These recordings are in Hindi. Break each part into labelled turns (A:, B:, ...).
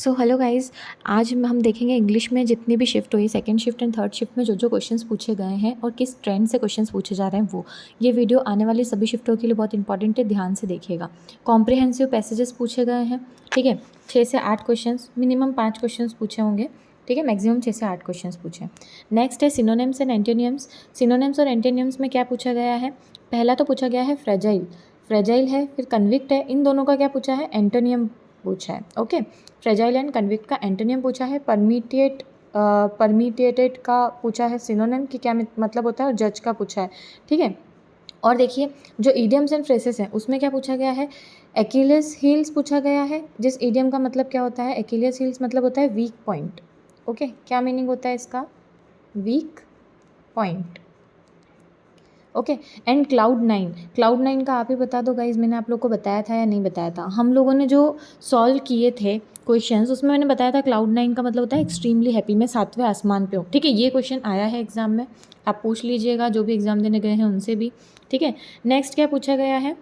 A: सो हेलो गाइस, आज हम देखेंगे इंग्लिश में जितनी भी शिफ्ट हुई, second shift and third shift में जो जो क्वेश्चंस पूछे गए हैं और किस ट्रेंड से क्वेश्चंस पूछे जा रहे हैं वो। ये वीडियो आने वाली सभी शिफ्टों के लिए बहुत इंपॉर्टेंट है, ध्यान से देखिएगा। कॉम्प्रिहेंसिव पैसेजेस पूछे गए हैं, ठीक है। 6 से 8 क्वेश्चंस, मिनिमम 5 क्वेश्चंस पूछे होंगे, ठीक है। मैक्सिमम 6 से 8 क्वेश्चंस पूछे। नेक्स्ट है सिनोनिम्स एंड एंटोनियम्स। सिनोनिम्स और एंटोनियम्स में क्या पूछा गया है? पहला तो पूछा गया है फ्रेजाइल, फ्रेजाइल है, फिर कन्विक्ट है। इन दोनों का क्या पूछा है? एंटोनियम पूछा है, ओके। फ्रेजाइल एंड कन्विक्ट का एंटोनियम पूछा है। परमिटेटेड का पूछा है सिनोनिम की क्या मतलब होता है, और जज का पूछा है, ठीक है। और देखिए जो ईडियम्स एंड फ्रेसेस हैं उसमें क्या पूछा गया है? एक्यूलेस हील्स पूछा गया है, जिस ईडियम का मतलब क्या होता है? एक्यूलेस हील्स मतलब होता है वीक पॉइंट, ओके। क्या मीनिंग होता है इसका? Weak point, okay. And cloud nine का आप ही बता दो गाइज, मैंने आप लोग को बताया था या नहीं बताया था? हम लोगों ने जो सॉल्व किए थे क्वेश्चंस उसमें मैंने बताया था क्लाउड 9 का मतलब होता है एक्सट्रीमली हैप्पी, मैं 7वें आसमान पे हूँ, ठीक है। ये क्वेश्चन आया है एग्जाम में, आप पूछ लीजिएगा जो भी एग्जाम देने गए हैं उनसे भी, ठीक है। नेक्स्ट क्या पूछा गया है?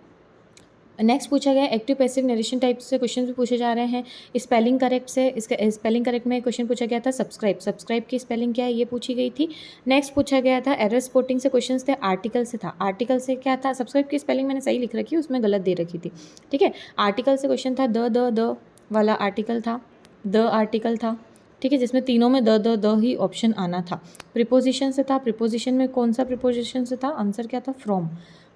A: नेक्स्ट पूछा गया एक्टिव पैसिव नरेशन टाइप से क्वेश्चन भी पूछे जा रहे हैं। स्पेलिंग करेक्ट से, इसका स्पेलिंग करेक्ट में क्वेश्चन पूछा गया था सब्सक्राइब की स्पेलिंग क्या है ये पूछी गई थी। नेक्स्ट पूछा गया था एरर स्पॉटिंग से क्वेश्चंस थे, आर्टिकल से था। आर्टिकल से क्या था? सब्सक्राइब की स्पेलिंग मैंने सही लिख रखी है, उसमें गलत दे रखी थी, ठीक है। आर्टिकल से क्वेश्चन था, द वाला आर्टिकल था, द आर्टिकल था, ठीक है, जिसमें तीनों में द ही ऑप्शन आना था। प्रिपोजिशन से था, प्रिपोजिशन में कौन सा प्रिपोजिशन से था? आंसर क्या था?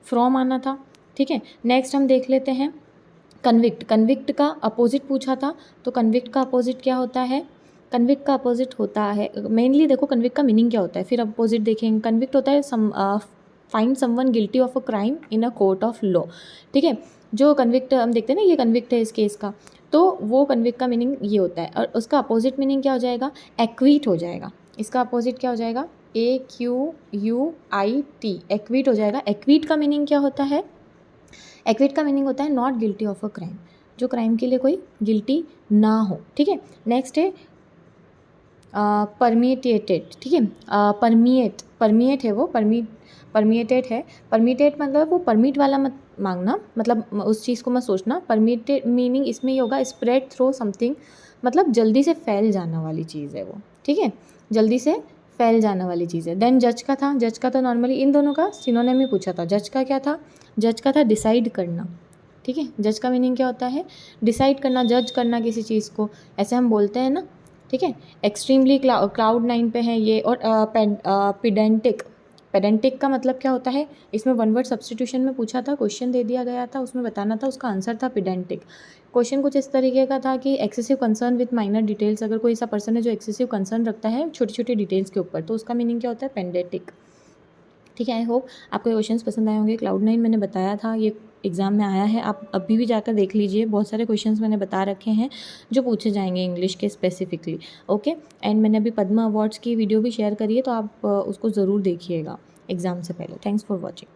A: फ्रॉम आना था, ठीक है। नेक्स्ट हम देख लेते हैं कन्विक्ट का अपोजिट पूछा था, तो कन्विक्ट का अपोजिट क्या होता है? कन्विक्ट का अपोजिट होता है, मेनली देखो कन्विक्ट का मीनिंग क्या होता है, फिर अपोजिट देखेंगे। कन्विक्ट होता है find someone guilty of a crime in a court of law, ठीक है। जो कन्विक्ट हम देखते हैं ना, ये कन्विक्ट है इस केस का, तो वो कन्विक्ट का मीनिंग ये होता है। और उसका अपोजिट मीनिंग क्या हो जाएगा? एक्वीट हो जाएगा। इसका अपोजिट क्या हो जाएगा? AQUIT, एक्वीट हो जाएगा। एक्वीट का मीनिंग क्या होता है? एक्विट का मीनिंग होता है not guilty of a crime, जो क्राइम के लिए कोई गिल्टी ना हो, ठीक है। नेक्स्ट है परमिटेटेड, ठीक है। परमिएट है वो, परमिएटेड है। परमिटेड मतलब वो परमिट वाला मत मांगना, मतलब उस चीज़ को मत सोचना। परमिटेड मीनिंग इसमें ये होगा स्प्रेड थ्रू समथिंग, मतलब जल्दी से फैल जाने वाली चीज़ है वो, ठीक है, जल्दी से फैल जाने वाली चीज़ है। देन जज का तो नॉर्मली इन दोनों का सिनोनिम ही पूछा था। जज का क्या था? जज का था डिसाइड करना, ठीक है। जज का मीनिंग क्या होता है? डिसाइड करना, जज करना किसी चीज़ को, ऐसे हम बोलते हैं ना, ठीक है। एक्सट्रीमली क्लाउड 9 पे है ये। और पेडेंटिक का मतलब क्या होता है? इसमें वन वर्ड सब्स्टिट्यूशन में पूछा था, क्वेश्चन दे दिया गया था, उसमें बताना था, उसका आंसर था पेडेंटिक। क्वेश्चन कुछ इस तरीके का था कि excessive concern with minor details, अगर कोई ऐसा पर्सन है जो एक्सेसिव कंसर्न रखता है छोटी छोटी डिटेल्स के ऊपर, तो उसका मीनिंग क्या होता है? पेडेंटिक, ठीक है। आई होप आपको ये क्वेश्चंस पसंद आए होंगे। क्लाउड 9 मैंने बताया था, ये एग्ज़ाम में आया है, आप अभी भी जाकर देख लीजिए, बहुत सारे क्वेश्चंस मैंने बता रखे हैं जो पूछे जाएंगे इंग्लिश के स्पेसिफिकली, ओके। एंड मैंने अभी पद्मा अवार्ड्स की वीडियो भी शेयर करी है, तो आप उसको ज़रूर देखिएगा एग्ज़ाम से पहले। Thanks for watching.